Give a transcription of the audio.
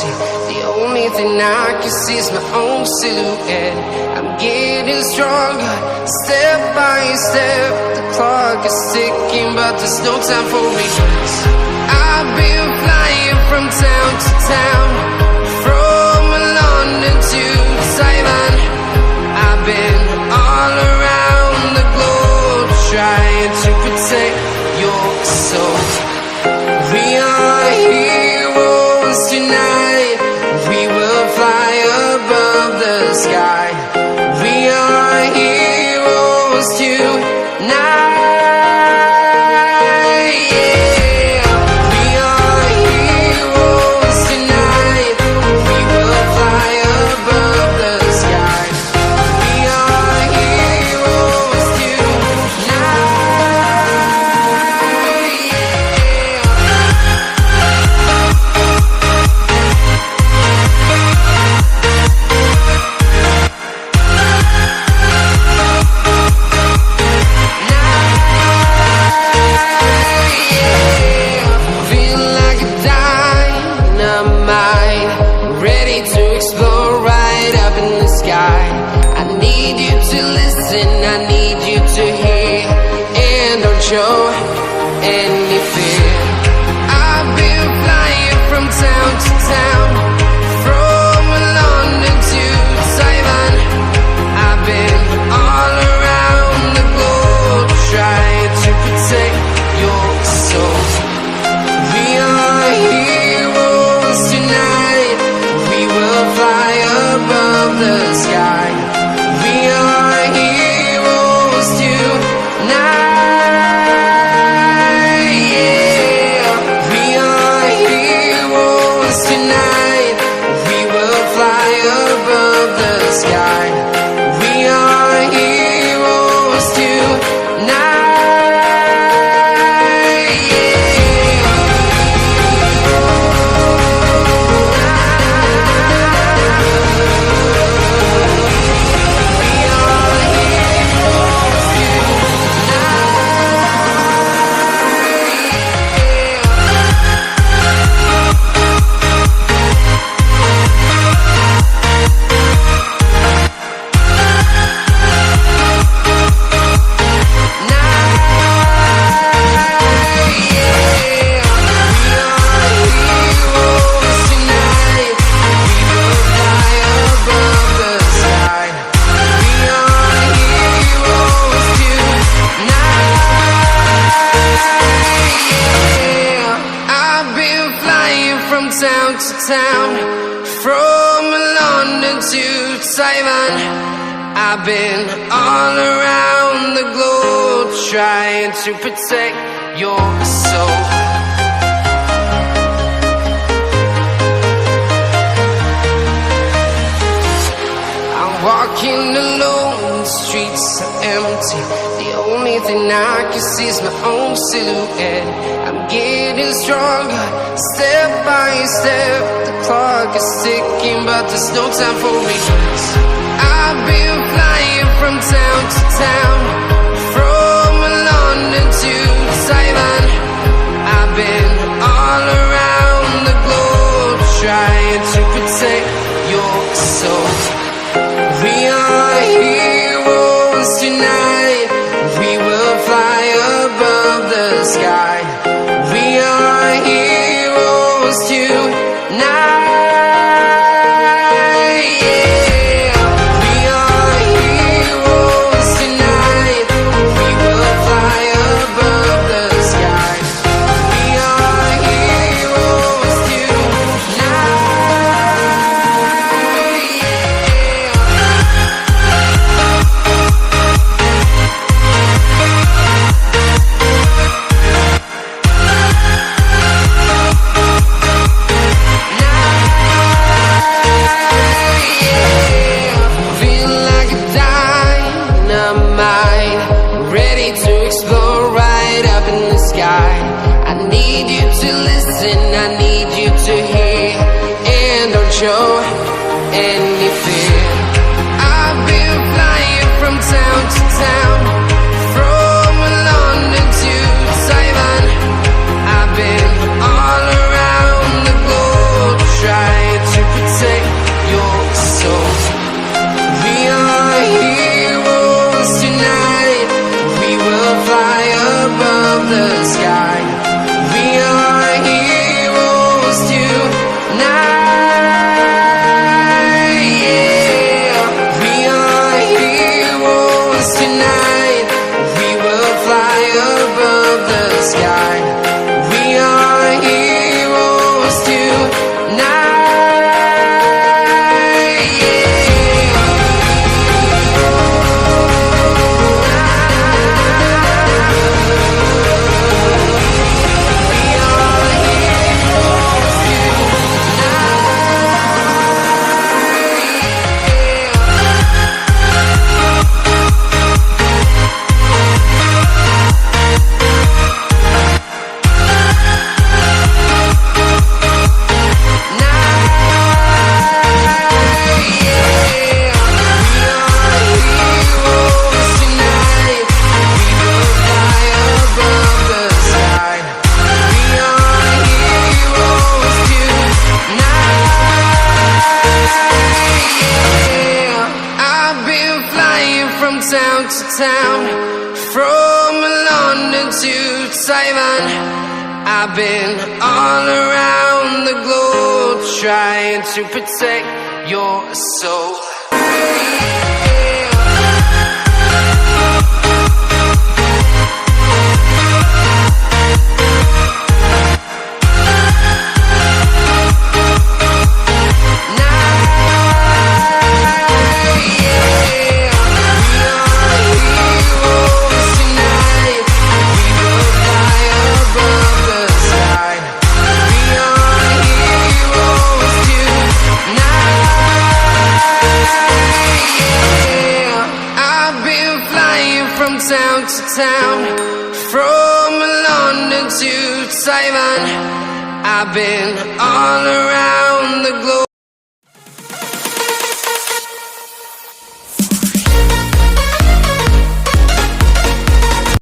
empty. The only thing I can see is my own silhouette. I'm getting stronger, step by step. The clock is ticking, but there's no time for regrets. I've been flying from town to town, from London to Taiwan. I've been all around the globe, trying to protect your soul. We are heroes tonight. We will fly above the sky. We are heroes tonight. Show any fear. I've been flying from town to town, from London to Taiwan. I've been all around the globe, trying to protect your soul. We are heroes tonight. We will fly above the sky. We are heroes tonight. Town to town, from London to Taiwan. I've been all around the globe, trying to protect your soul. I'm walking alone, the streets are empty. The only thing I can see is my own silhouette. I'm getting stronger, step by step. The clock is ticking, but there's no time for regrets. I've been flying from town to town, from London to Taiwan. I've been all around the globe, trying to protect your soul. We are heroes tonight. We will fly above the sky. We are heroes tonight. Show any fear. I've been flying from town to town, from London to Taiwan. I've been all around the globe, trying to Taiwan. I've been all around the globe trying to protect your soul. Town to town, from London to Taiwan, I've been all around the globe.